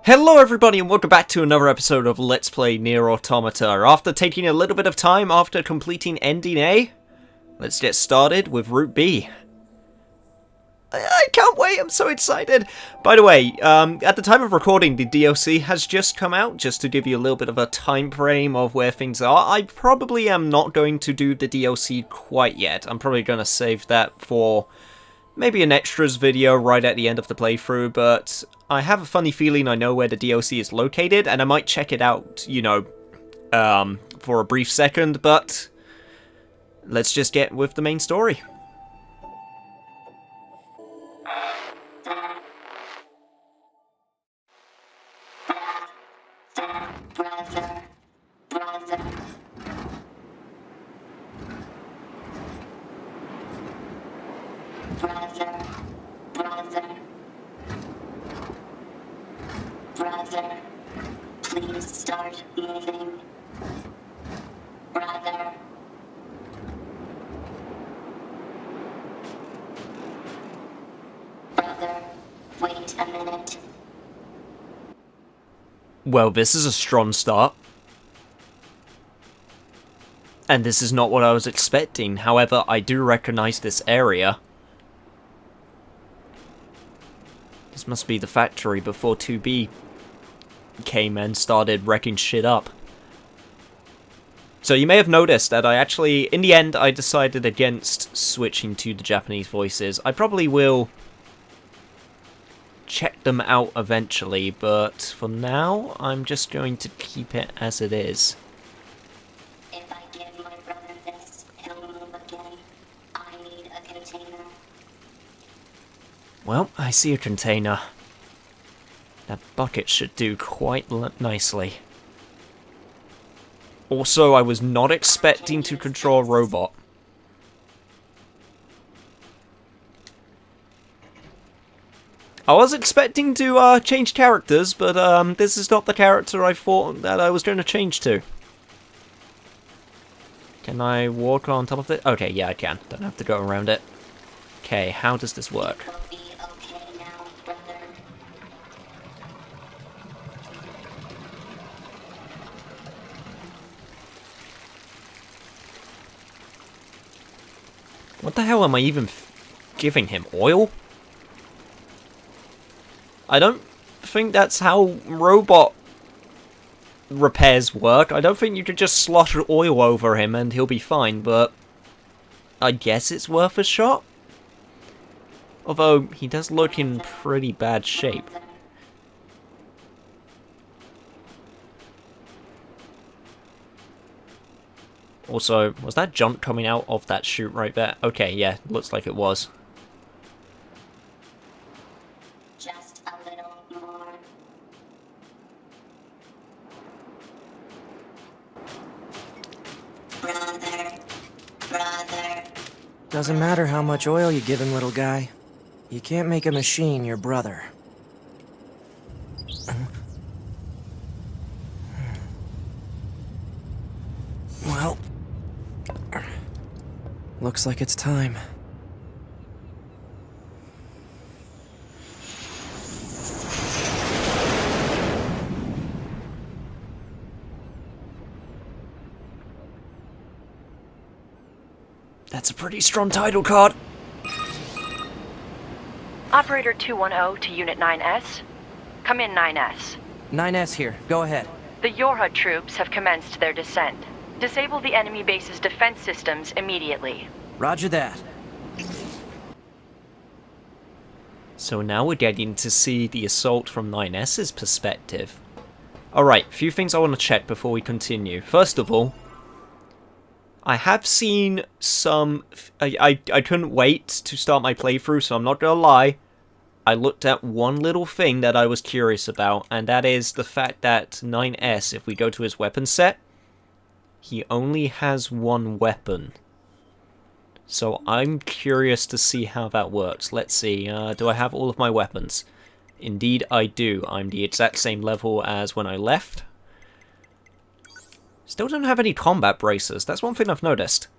Hello everybody and welcome back to another episode of Let's Play NieR Automata. After taking a little bit of time after completing Ending A, let's get started with Route B. I can't wait, I'm so excited! By the way, at the time of recording, the DLC has just come out, just to give you a little bit of a time frame of where things are. I probably am not going to do the DLC quite yet. I'm probably going to save that for maybe an extras video right at the end of the playthrough, but I have a funny feeling I know where the DLC is located, and I might check it out, you know, for a brief second, but let's just get with the main story. Brother, please start moving. Brother. Brother, wait a minute. Well, this is a strong start. And this is not what I was expecting. However, I do recognize this area. This must be the factory before 2B came and started wrecking shit up. So you may have noticed that I actually, in the end, I decided against switching to the Japanese voices. I probably will check them out eventually, but for now, I'm just going to keep it as it is. If I give my brother this, he'll move again. I need a container. Well, I see a container. That bucket should do quite nicely. Also, I was not expecting to control a robot. I was expecting to change characters, but this is not the character I thought that I was going to change to. Can I walk on top of it? Okay, yeah, I can. Don't have to go around it. Okay, how does this work? Will be okay now, brother. What the hell am I even giving him? Oil? I don't think that's how robot repairs work. I don't think you could just slaughter oil over him and he'll be fine, but I guess it's worth a shot. Although, he does look in pretty bad shape. Also, was that junk coming out of that chute right there? Okay, yeah, looks like it was. Just a little more. Brother. Doesn't matter how much oil you give him, little guy. You can't make a machine your brother. Well, looks like it's time. That's a pretty strong title card. Operator 210 to Unit 9S. Come in, 9S. 9S here. Go ahead. The Yorha troops have commenced their descent. Disable the enemy base's defense systems immediately. Roger that. So now we're getting to see the assault from 9S's perspective. Alright, a few things I want to check before we continue. First of all, I have seen some... I couldn't wait to start my playthrough, so I'm not gonna lie. I looked at one little thing that I was curious about, and that is the fact that 9S, if we go to his weapon set, he only has one weapon. So I'm curious to see how that works. Let's see, do I have all of my weapons? Indeed I do. I'm the exact same level as when I left. Still don't have any combat braces. That's one thing I've noticed.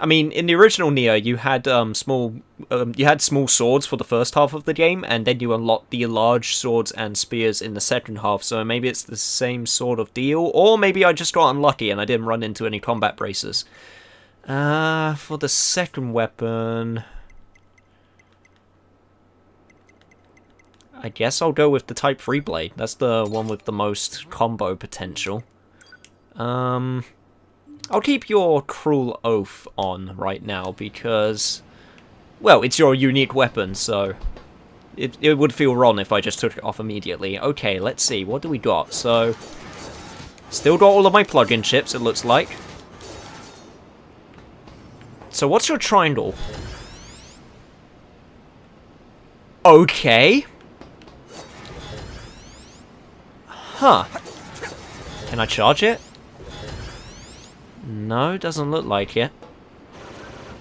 I mean, in the original NieR, you had small swords for the first half of the game, and then you unlocked the large swords and spears in the second half. So maybe it's the same sort of deal, or maybe I just got unlucky and I didn't run into any combat braces. For the second weapon, I guess I'll go with the Type 3 blade. That's the one with the most combo potential. I'll keep your Cruel Oath on right now because, well, it's your unique weapon, so it would feel wrong if I just took it off immediately. Okay, let's see, what do we got? So, still got all of my plug-in chips, it looks like. So what's your triangle? Okay. Huh. Can I charge it? No, doesn't look like it.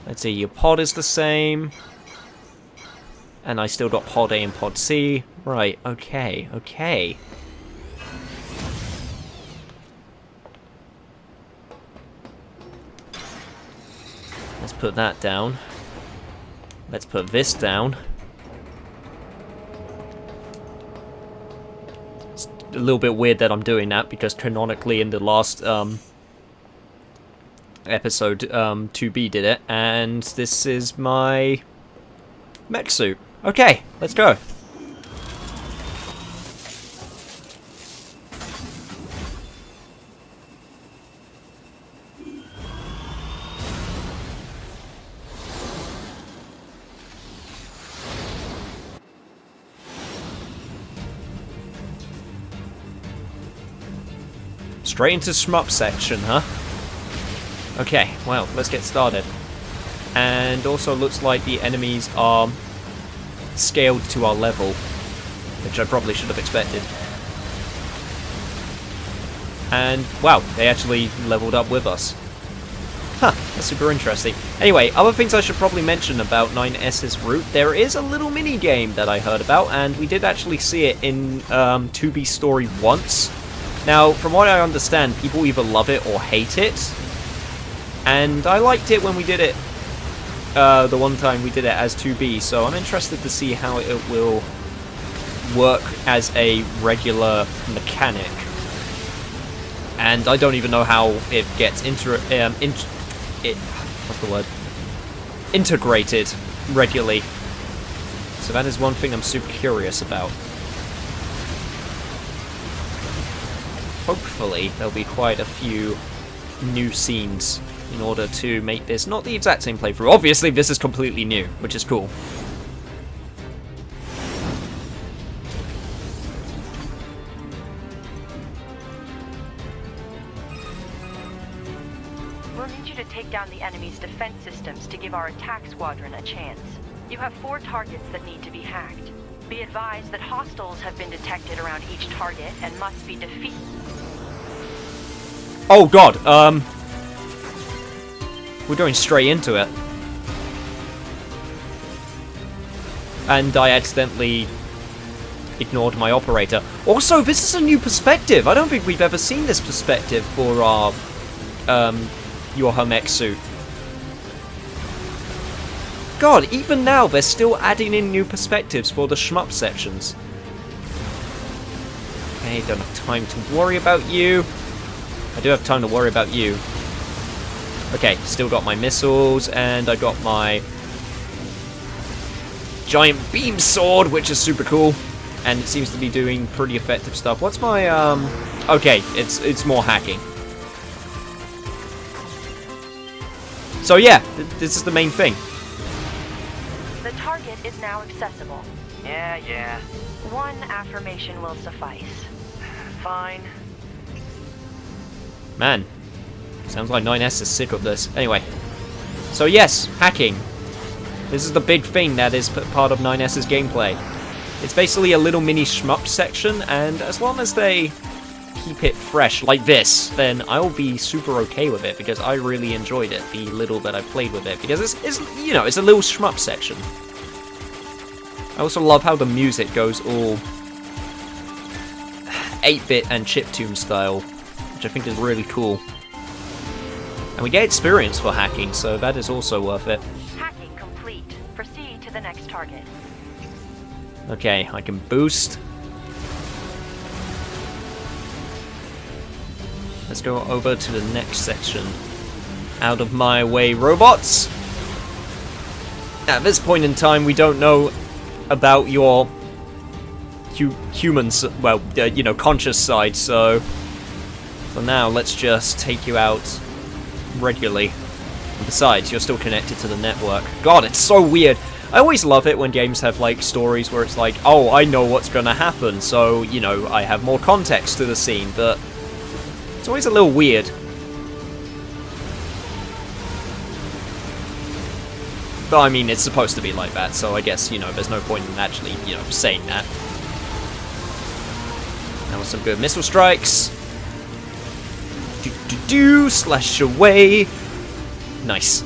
Let's see, your pod is the same. And I still got pod A and pod C. Right, okay, okay. Let's put that down. Let's put this down. It's a little bit weird that I'm doing that because canonically in the last episode 2B did it, and this is my mech suit. Okay, let's go. Straight into shmup section, huh? Okay, well, let's get started. And also looks like the enemies are scaled to our level, which I probably should have expected. And, wow, they actually leveled up with us. Huh, that's super interesting. Anyway, other things I should probably mention about 9S's route. There is a little mini-game that I heard about, and we did actually see it in 2B Story once. Now, from what I understand, people either love it or hate it. And I liked it when we did it the one time we did it as 2B, so I'm interested to see how it will work as a regular mechanic. And I don't even know how it gets integrated regularly. So that is one thing I'm super curious about. Hopefully there'll be quite a few new scenes in order to make this not the exact same playthrough. Obviously this is completely new, which is cool. We'll need you to take down the enemy's defense systems to give our attack squadron a chance. You have 4 targets that need to be hacked. Be advised that hostiles have been detected around each target and must be defeated. Oh god, we're going straight into it. And I accidentally ignored my operator. Also, this is a new perspective. I don't think we've ever seen this perspective for our your mech suit. God, even now they're still adding in new perspectives for the shmup sections. Okay, don't have time to worry about you. I do have time to worry about you. Okay, still got my missiles, and I got my giant beam sword, which is super cool, and it seems to be doing pretty effective stuff. What's my, okay, it's more hacking. So yeah, this is the main thing. The target is now accessible. Yeah. 1 affirmation will suffice. Fine. Man, sounds like 9S is sick of this. Anyway, so yes, hacking. This is the big thing that is part of 9S's gameplay. It's basically a little mini shmup section, and as long as they keep it fresh like this, then I'll be super okay with it, because I really enjoyed it, the little that I played with it, because it's you know, it's a little shmup section. I also love how the music goes all 8-bit and chiptune style, which I think is really cool. And we get experience for hacking, so that is also worth it. Hacking complete. Proceed to the next target. Okay, I can boost. Let's go over to the next section. Out of my way, robots! At this point in time, we don't know about your humans, well, you know, conscious side, so for now, let's just take you out regularly. And besides, you're still connected to the network. God, it's so weird. I always love it when games have, like, stories where it's like, oh, I know what's gonna happen, so, you know, I have more context to the scene, but it's always a little weird. But, I mean, it's supposed to be like that, so I guess, you know, there's no point in actually, you know, saying that. That was some good missile strikes. Slash away. Nice.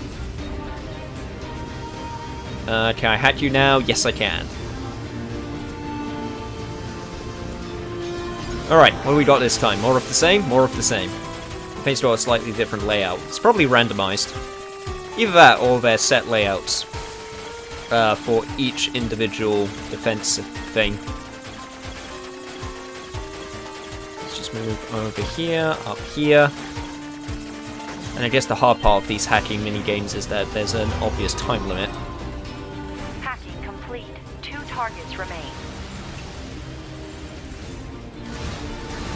Can I hack you now? Yes, I can. Alright, what do we got this time? More of the same? More of the same. Paint's got a slightly different layout. It's probably randomized. Either that or their set layouts for each individual defense thing. Let's just move over here, up here. And I guess the hard part of these hacking mini-games is that there's an obvious time limit. Hacking complete. 2 targets remain.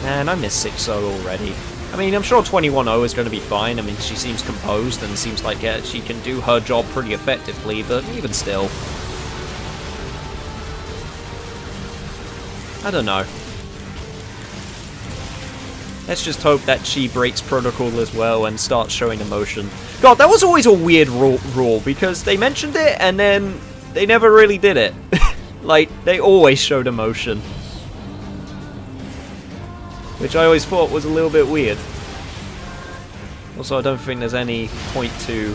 Man, I missed 6-0 already. I mean, I'm sure 21-0 is going to be fine. I mean, she seems composed and seems like she can do her job pretty effectively, but even still. I don't know. Let's just hope that she breaks protocol as well and starts showing emotion. God, that was always a weird rule, because they mentioned it and then they never really did it. Like, they always showed emotion. Which I always thought was a little bit weird. Also, I don't think there's any point to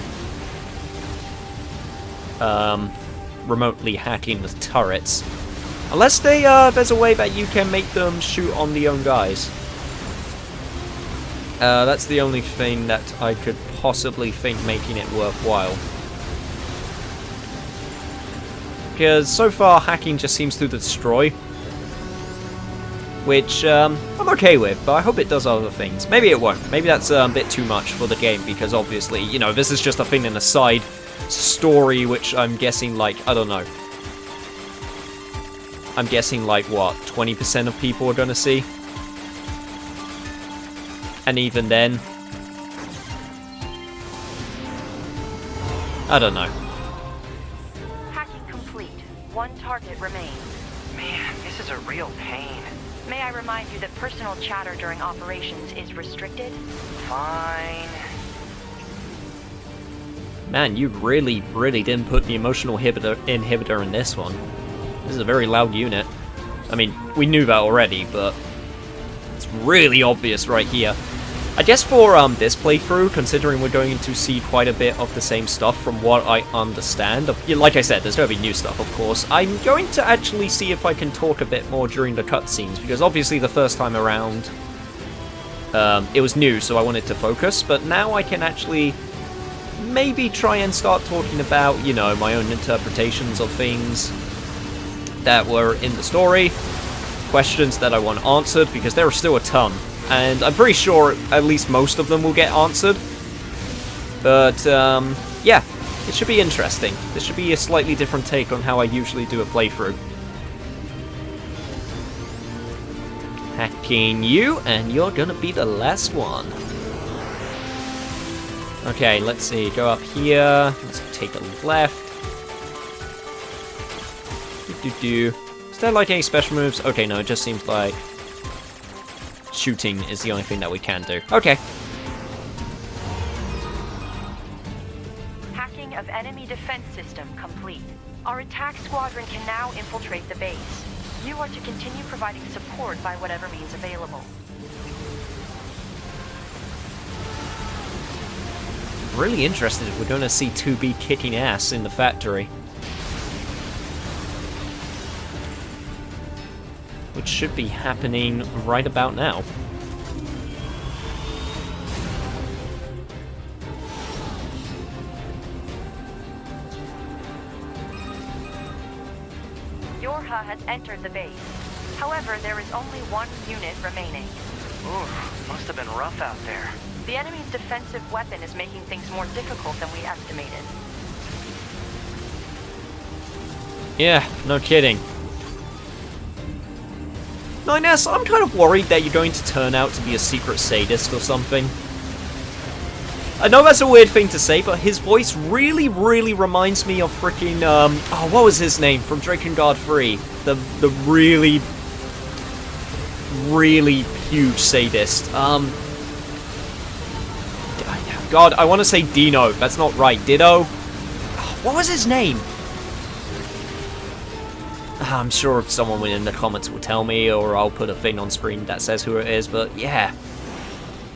remotely hacking the turrets. Unless there's a way that you can make them shoot on the own guys. That's the only thing that I could possibly think making it worthwhile. Because so far, hacking just seems to destroy. Which, I'm okay with, but I hope it does other things. Maybe it won't. Maybe that's a bit too much for the game, because obviously, you know, this is just a thing in a side story, which I'm guessing, like, I don't know. I'm guessing, like, what, 20% of people are gonna see? And even then... I don't know. Hacking complete. 1 target remains. Man, this is a real pain. May I remind you that personal chatter during operations is restricted? Fine. Man, you really didn't put the emotional inhibitor in this one. This is a very loud unit. I mean, we knew that already, but it's really obvious right here. I guess for this playthrough, considering we're going to see quite a bit of the same stuff from what I understand, like I said, there's going to be new stuff, of course, I'm going to actually see if I can talk a bit more during the cutscenes, because obviously the first time around, it was new, so I wanted to focus, but now I can actually maybe try and start talking about, you know, my own interpretations of things that were in the story, questions that I want answered, because there are still a ton. And I'm pretty sure at least most of them will get answered. But, yeah, it should be interesting. This should be a slightly different take on how I usually do a playthrough. Hacking you, and you're gonna be the last one. Okay, let's see, go up here, let's take a left. Is there like any special moves? Okay, no, it just seems like shooting is the only thing that we can do. Okay. Hacking of enemy defense system complete. Our attack squadron can now infiltrate the base. You are to continue providing support by whatever means available. Really interested if we're going to see 2B kicking ass in the factory. Which should be happening right about now. entered the base. However, there is only one unit remaining. Ooh, must have been rough out there. The enemy's defensive weapon is making things more difficult than we estimated. Yeah, no kidding. 9S, I'm kind of worried that you're going to turn out to be a secret sadist or something. I know that's a weird thing to say, but his voice really, really reminds me of freaking, oh, what was his name from Drakengard 3? The really, really huge sadist. God, I want to say Dino. That's not right. Ditto? What was his name? I'm sure someone in the comments will tell me, or I'll put a thing on screen that says who it is, but yeah.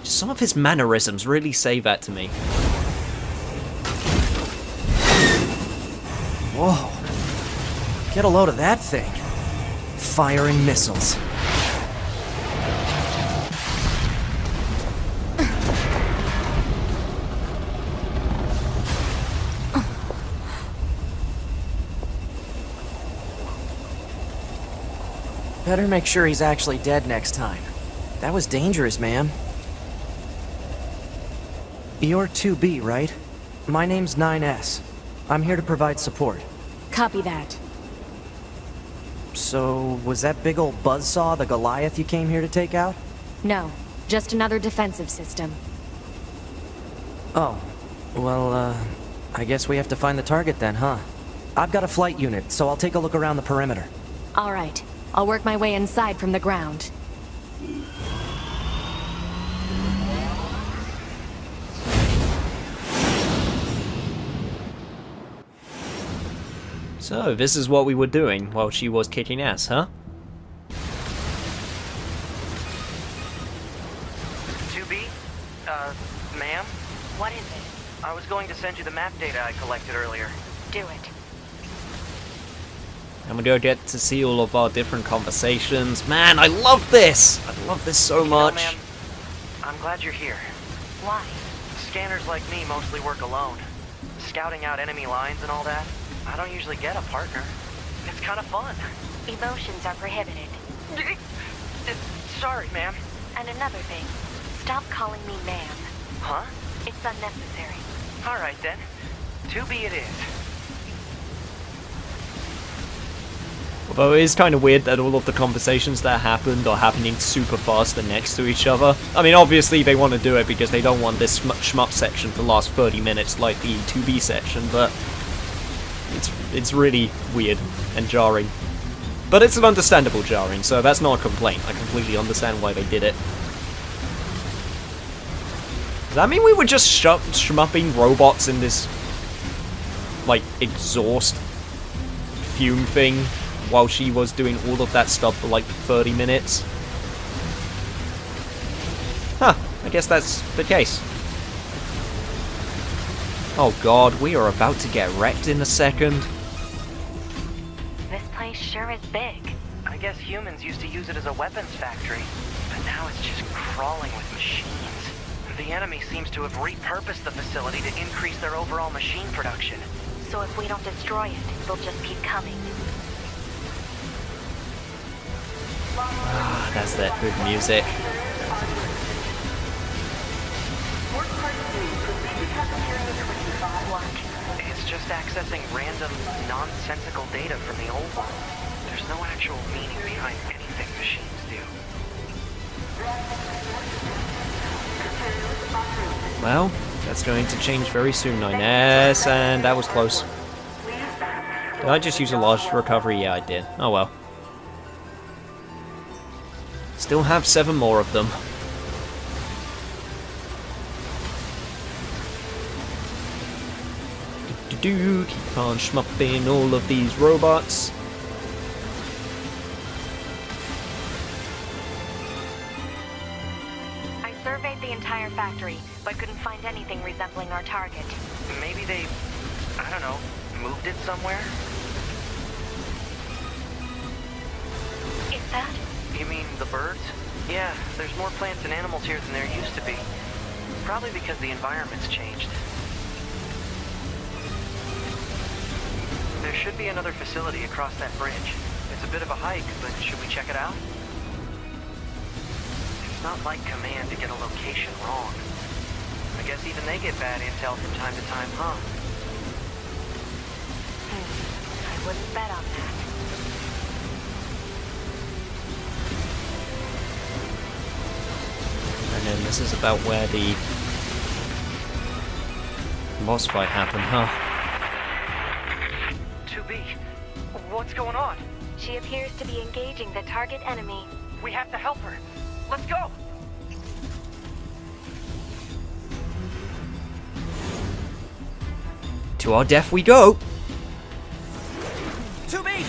Just some of his mannerisms really say that to me. Whoa. Get a load of that thing. Firing missiles. Better make sure he's actually dead next time. That was dangerous, man. You're 2B, right? My name's 9S. I'm here to provide support. Copy that. So, was that big old buzzsaw the Goliath you came here to take out? No, just another defensive system. Oh, well, I guess we have to find the target then, huh? I've got a flight unit, so I'll take a look around the perimeter. All right, I'll work my way inside from the ground. So, this is what we were doing while she was kicking ass, huh? 2B? Ma'am? What is it? I was going to send you the map data I collected earlier. Do it. And we're gonna get to see all of our different conversations. Man, I love this! I love this so much. You know, ma'am, I'm glad you're here. Why? Scanners like me mostly work alone. Scouting out enemy lines and all that. I don't usually get a partner. It's kind of fun. Emotions are prohibited. Sorry, ma'am. And another thing, stop calling me ma'am. Huh? It's unnecessary. All right, then. 2B it is. Although it is kind of weird that all of the conversations that happened are happening super fast and next to each other. I mean, obviously they want to do it because they don't want this shmup section to last 30 minutes like the 2B section, but it's really weird and jarring. But it's an understandable jarring, so that's not a complaint. I completely understand why they did it. Does that mean we were just shmupping robots in this, like, exhaust fume thing while she was doing all of that stuff for like 30 minutes? Huh, I guess that's the case. Oh god, we are about to get wrecked in a second. This place sure is big. I guess humans used to use it as a weapons factory, but now it's just crawling with machines. The enemy seems to have repurposed the facility to increase their overall machine production. So if we don't destroy it, they'll just keep coming. Ah, that's that good music. What? It's just accessing random, nonsensical data from the old one. There's no actual meaning behind anything machines do. Well, that's going to change very soon, 9S, and that was close. Did I just use a large recovery? Yeah, I did. Oh well. Still have 7 more of them. Keep on shmupping all of these robots. I surveyed the entire factory, but couldn't find anything resembling our target. Maybe they, I don't know, moved it somewhere? Is that? You mean the birds? Yeah, there's more plants and animals here than there used to be. Probably because the environment's changed. There should be another facility across that bridge. It's a bit of a hike, but should we check it out? It's not like Command to get a location wrong. I guess even they get bad intel from time to time, huh? I wouldn't bet on that. And then this is about where the boss fight happened, huh? 2B, what's going on? She appears to be engaging the target enemy. We have to help her. Let's go! To our death we go! 2B!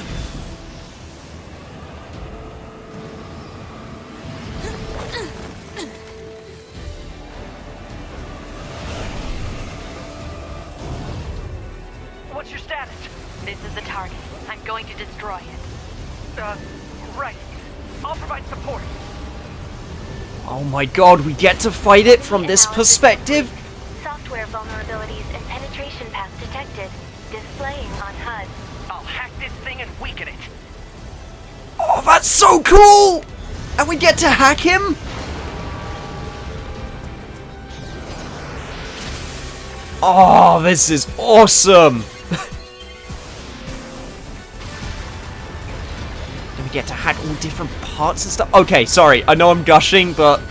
What's your status? This is the target. I'm going to destroy it. Right. I'll provide support. Oh my god, we get to fight it from this Analysis perspective? complete. Software vulnerabilities and penetration paths detected. Displaying on HUD. I'll hack this thing and weaken it. Oh, that's so cool! And we get to hack him? Oh, this is awesome! And we get to hack all different parts and stuff. Okay, sorry, I know I'm gushing, but...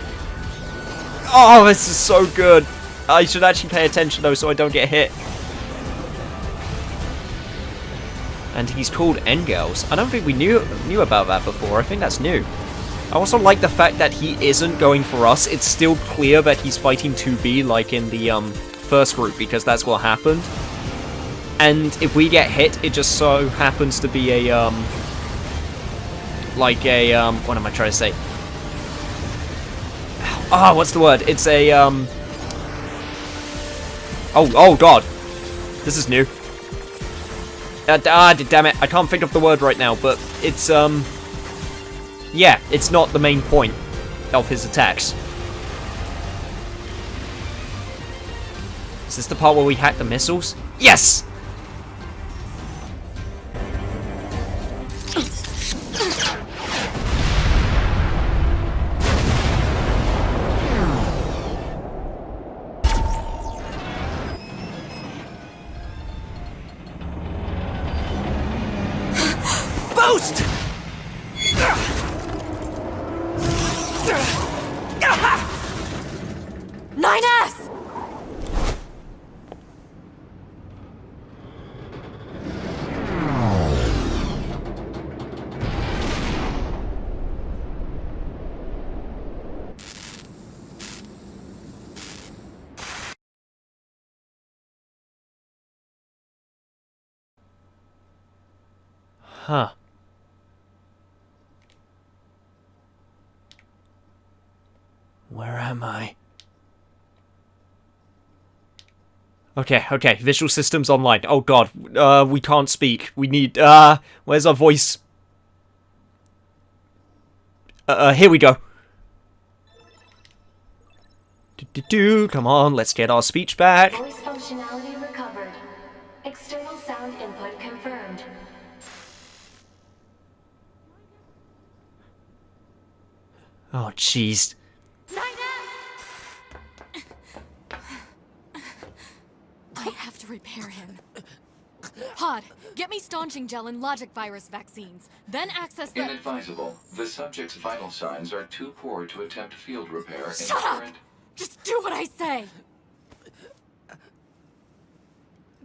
Oh, this is so good! I should actually pay attention though so I don't get hit. And he's called Engels. I don't think we knew about that before. I think that's new. I also like the fact that he isn't going for us. It's still clear that he's fighting 2B like in the first group, because that's what happened. And if we get hit, it just so happens to be a what am I trying to say? Ah, what's the word? It's a Oh god. This is new. Damn it, I can't think of the word right now, but it's, yeah, it's not the main point of his attacks. Is this the part where we hack the missiles? Yes! Boost! 9S! Huh. Where am I? Okay, visual systems online. Oh god, we can't speak. We need, where's our voice? Here we go. Come on, let's get our speech back. Voice functionality recovered. External sound input confirmed. Oh, jeez. I have to repair him. Pod, get me staunching gel and logic virus vaccines. Then access the— Inadvisable. The subject's vital signs are too poor to attempt field repair in Shut up! current... Just do what I say!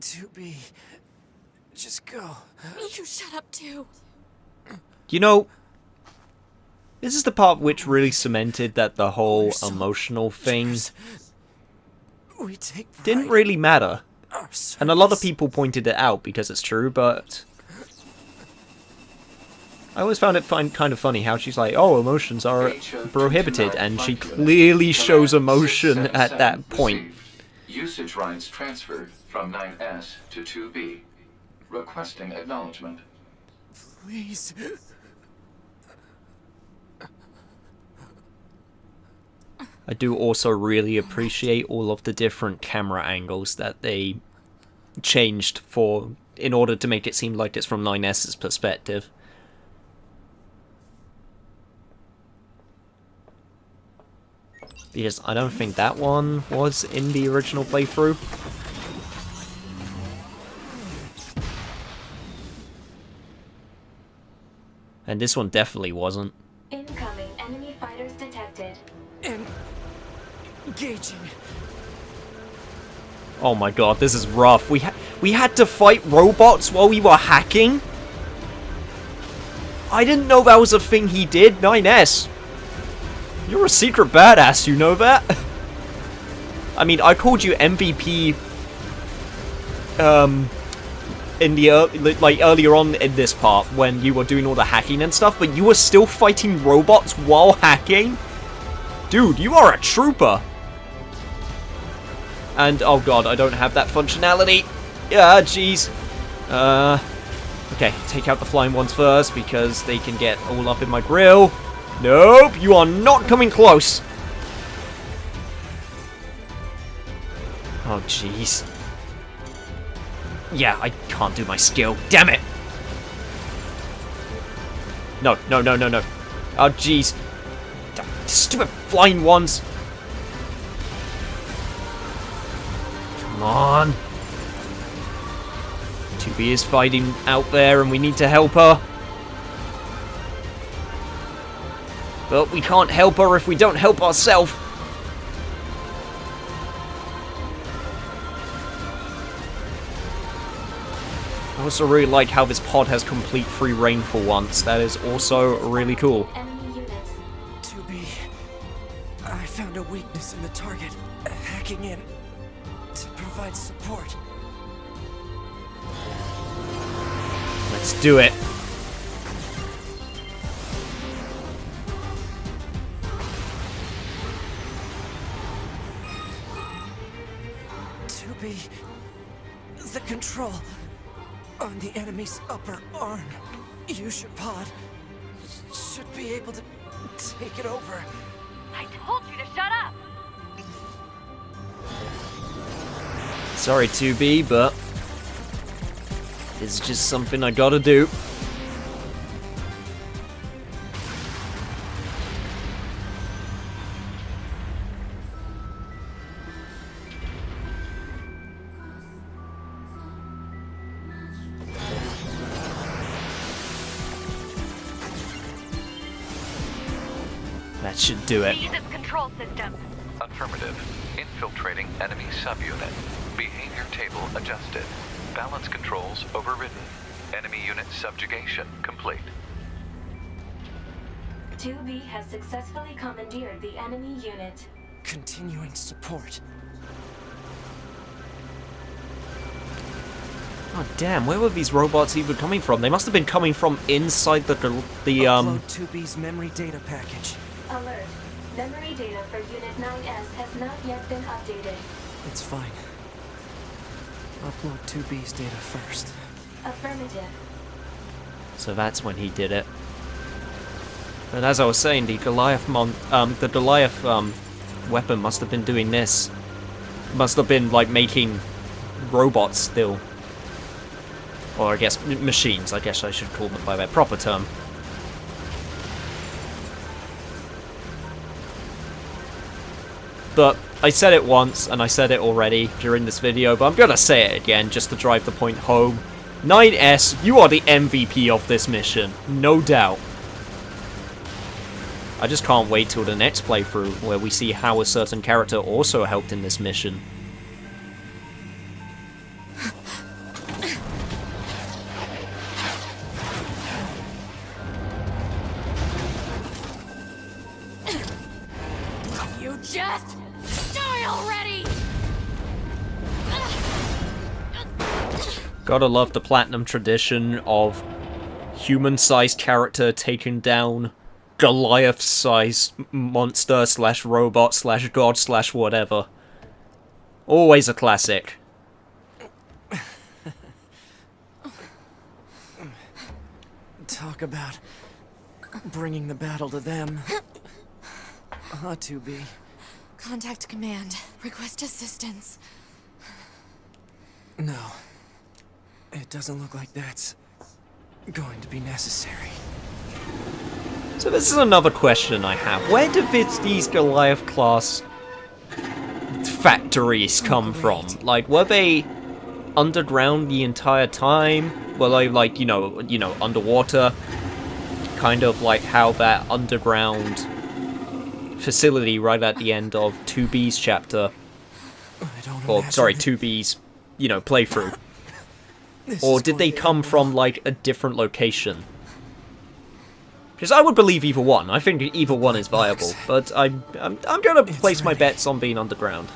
2B. Just go. You shut up too. You know, this is the part which really cemented that the whole We're so emotional thing generous. We take pride didn't really matter. in our And a lot of service. people pointed it out because it's true, but I always found it kind of funny how she's like, oh, emotions are prohibited, and she clearly shows emotion at that point. Usage rights transferred from 9S to 2B. Requesting acknowledgement. Please. I do also really appreciate all of the different camera angles that they changed in order to make it seem like it's from 9S's perspective. Because I don't think that one was in the original playthrough. And this one definitely wasn't. Incoming enemy fighters detected. Engaging. Oh my god, this is rough. We had to fight robots while we were hacking? I didn't know that was a thing he did. 9S. You're a secret badass, you know that? I mean, I called you MVP in the earlier on in this part when you were doing all the hacking and stuff, but you were still fighting robots while hacking? Dude, you are a trooper. And oh god, I don't have that functionality. Yeah, jeez. Okay, take out the flying ones first because they can get all up in my grill. Nope, you are not coming close. Oh jeez. Yeah, I can't do my skill. Damn it! No, no, no, no, no. Oh jeez. Stupid flying ones. Come on. 2B is fighting out there and we need to help her. But we can't help her if we don't help ourselves. I also really like how this pod has complete free reign for once. That is also really cool. Enemy units. 2B, I found a weakness in the target. Hacking in to provide support. Let's do it. The control on the enemy's upper arm. Use your pod. Should be able to take it over. I told you to shut up! Sorry, 2B, but it's just something I gotta do. That should do it. Seize its control system. Affirmative. Infiltrating enemy subunit. Behavior table adjusted. Balance controls overridden. Enemy unit subjugation complete. 2B has successfully commandeered the enemy unit. Continuing support. Oh damn, where were these robots even coming from? They must have been coming from inside the Upload 2B's memory data package. Alert. Memory data for Unit 9S has not yet been updated. It's fine. Upload 2B's data first. Affirmative. So that's when he did it. And as I was saying, the Goliath weapon must have been doing this. Must have been like making robots still. Or I guess machines, I guess I should call them by their proper term. But I said it once, and I said it already during this video, but I'm gonna say it again just to drive the point home. 9S, you are the MVP of this mission, no doubt. I just can't wait till the next playthrough, where we see how a certain character also helped in this mission. You just die already! Gotta love the Platinum tradition of human-sized character taking down Goliath-sized monster slash robot slash god slash whatever. Always a classic. Talk about bringing the battle to them. 2B. Contact command. Request assistance. No. It doesn't look like that's going to be necessary. So this is another question I have. Where did these Goliath-class factories come from? Like, were they underground the entire time? Were they, like, you know, underwater? Kind of like how that underground facility right at the end of 2B's chapter, or sorry, 2B's, you know, playthrough. Or did they come from like a different location? Because I would believe either one. I think either one is viable, but I'm gonna place my bets on being underground.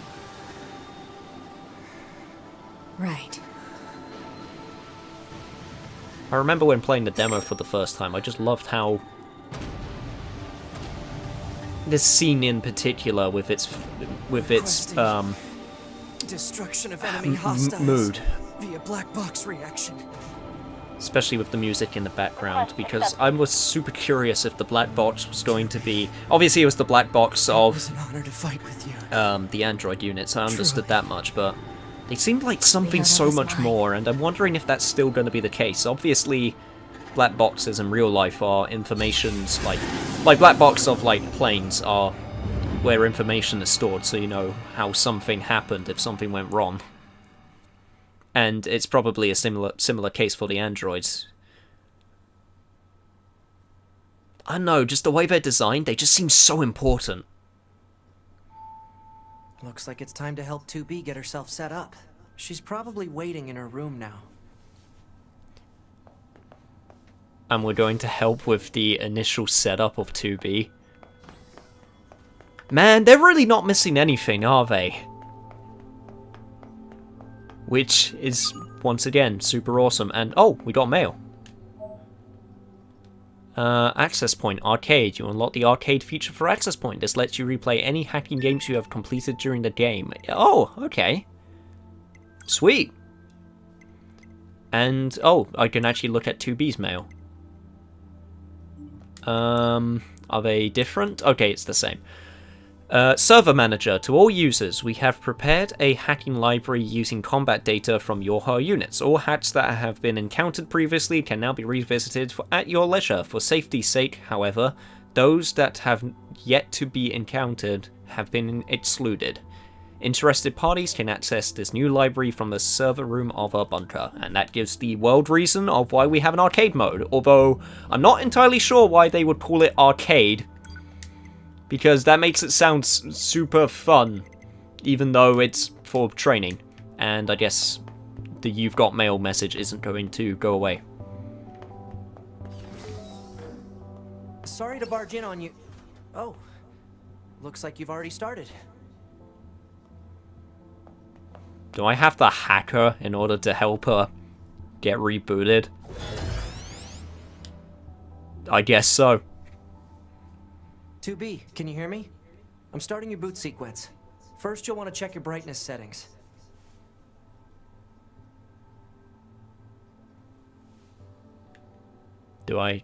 Right. I remember when playing the demo for the first time, I just loved how this scene in particular, with its destruction of enemy hostiles mood, via black box reaction. especially with the music in the background, because I was super curious if the black box was going to be. Obviously, it was the black box It of was an honor to fight with you. the android units. I understood Truly. that much, but they seemed like something so much more, and I'm wondering if that's still going to be the case. Obviously, black boxes in real life are informations like black box of like planes are where information is stored, so you know how something happened if something went wrong. And it's probably a similar case for the androids. I don't know, just the way they're designed, they just seem so important. Looks like it's time to help 2B get herself set up. She's probably waiting in her room now. And we're going to help with the initial setup of 2B. Man, they're really not missing anything, are they? Which is, once again, super awesome. And, oh, we got mail. Access Point, Arcade. You unlock the arcade feature for Access Point. This lets you replay any hacking games you have completed during the game. Oh, okay. Sweet. And, oh, I can actually look at 2B's mail. Are they different? Okay, it's the same. Server Manager. To all users, we have prepared a hacking library using combat data from your HER units. All hacks that have been encountered previously can now be revisited at your leisure. For safety's sake, however, those that have yet to be encountered have been excluded. Interested parties can access this new library from the server room of our bunker, and that gives the world reason of why we have an arcade mode, although I'm not entirely sure why they would call it arcade, because that makes it sound super fun, even though it's for training, and I guess the "you've got mail" message isn't going to go away. Sorry to barge in on you. Oh, looks like you've already started. Do I have to hack her in order to help her get rebooted? I guess so. 2B, can you hear me? I'm starting your boot sequence. First, you'll want to check your brightness settings. Do I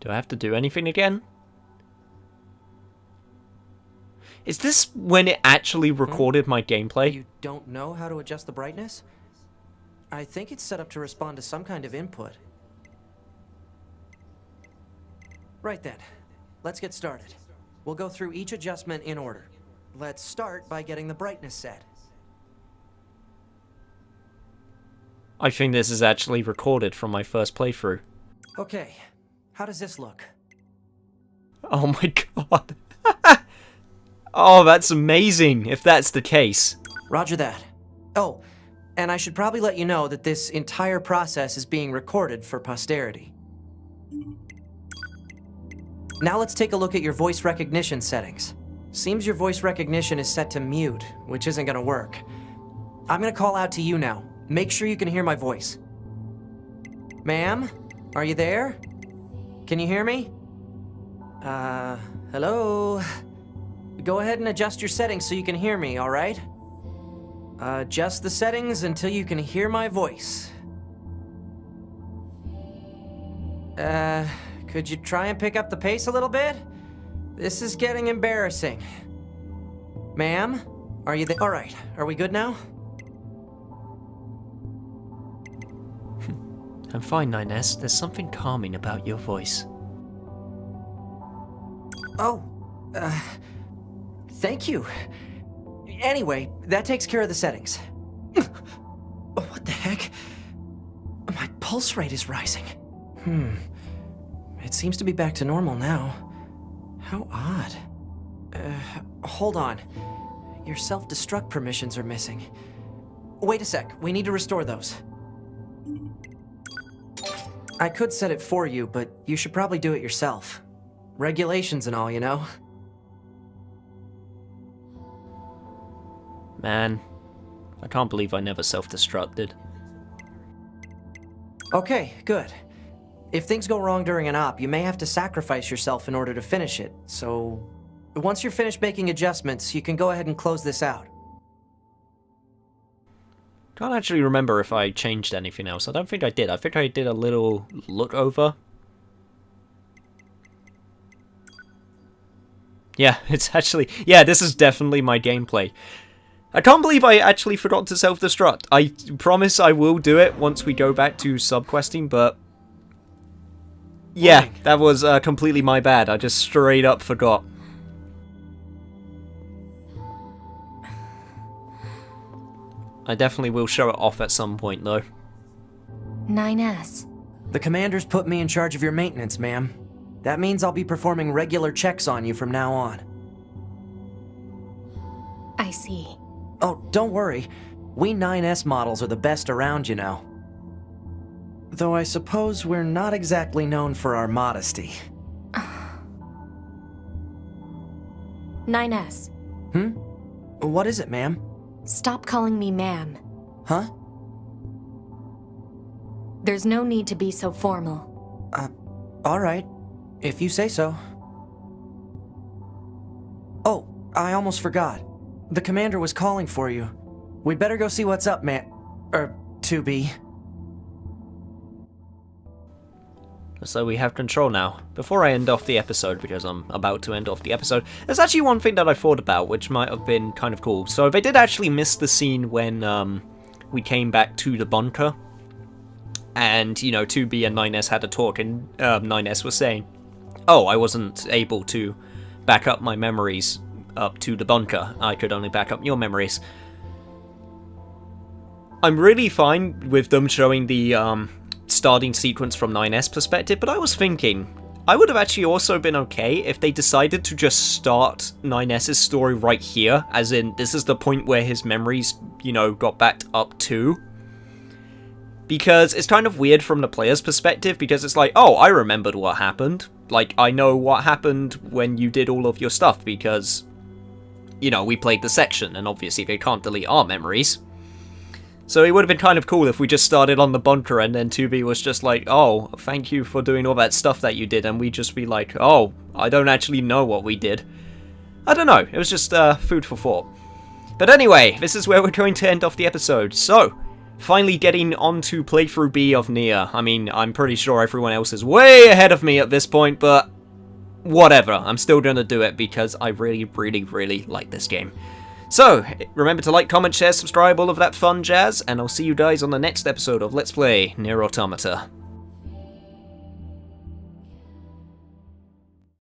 have to do anything again? Is this when it actually recorded my gameplay? You don't know how to adjust the brightness? I think it's set up to respond to some kind of input. Right then, let's get started. We'll go through each adjustment in order. Let's start by getting the brightness set. I think this is actually recorded from my first playthrough. Okay, how does this look? Oh my god. Oh, that's amazing, if that's the case. Roger that. Oh, and I should probably let you know that this entire process is being recorded for posterity. Now let's take a look at your voice recognition settings. Seems your voice recognition is set to mute, which isn't gonna work. I'm gonna call out to you now. Make sure you can hear my voice. Ma'am, are you there? Can you hear me? Hello? Go ahead and adjust your settings so you can hear me, alright? Adjust the settings until you can hear my voice. Could you try and pick up the pace a little bit? This is getting embarrassing. Ma'am, are you there? Alright, are we good now? I'm fine, 9S. There's something calming about your voice. Oh, thank you. Anyway, that takes care of the settings. What the heck? My pulse rate is rising. It seems to be back to normal now. How odd. Hold on. Your self-destruct permissions are missing. Wait a sec, we need to restore those. I could set it for you, but you should probably do it yourself. Regulations and all, you know? Man, I can't believe I never self-destructed. Okay, good. If things go wrong during an op, you may have to sacrifice yourself in order to finish it, so... Once you're finished making adjustments, you can go ahead and close this out. Can't actually remember if I changed anything else. I don't think I did. I think I did a little look over. Yeah, it's actually... Yeah, this is definitely my gameplay. I can't believe I actually forgot to self-destruct. I promise I will do it once we go back to subquesting, but... Yeah, that was completely my bad. I just straight up forgot. I definitely will show it off at some point, though. 9S. The commander's put me in charge of your maintenance, ma'am. That means I'll be performing regular checks on you from now on. I see. Oh, don't worry. We 9S models are the best around, you know. Though I suppose we're not exactly known for our modesty. 9S. What is it, ma'am? Stop calling me ma'am. Huh? There's no need to be so formal. Alright. If you say so. Oh, I almost forgot. The commander was calling for you. We'd better go see what's up, man. 2B. So we have control now. Before I end off the episode, because I'm about to end off the episode, there's actually one thing that I thought about, which might have been kind of cool. So they did actually miss the scene when we came back to the bunker, and, you know, 2B and 9S had a talk, and 9S was saying, oh, I wasn't able to back up my memories up to the bunker. I could only back up your memories. I'm really fine with them showing the starting sequence from 9S perspective, but I was thinking, I would have actually also been okay if they decided to just start 9S's story right here, as in, this is the point where his memories, you know, got backed up to. Because it's kind of weird from the player's perspective, because it's like, oh, I remembered what happened. Like, I know what happened when you did all of your stuff, because, you know, we played the section, and obviously they can't delete our memories. So it would have been kind of cool if we just started on the bunker and then 2B was just like, oh, thank you for doing all that stuff that you did, and we'd just be like, oh, I don't actually know what we did. I don't know, it was just food for thought. But anyway, this is where we're going to end off the episode. So, finally getting on to playthrough B of NieR. I mean, I'm pretty sure everyone else is way ahead of me at this point, but whatever, I'm still going to do it because I really, really, really like this game. So, remember to like, comment, share, subscribe, all of that fun jazz, and I'll see you guys on the next episode of Let's Play NieR Automata.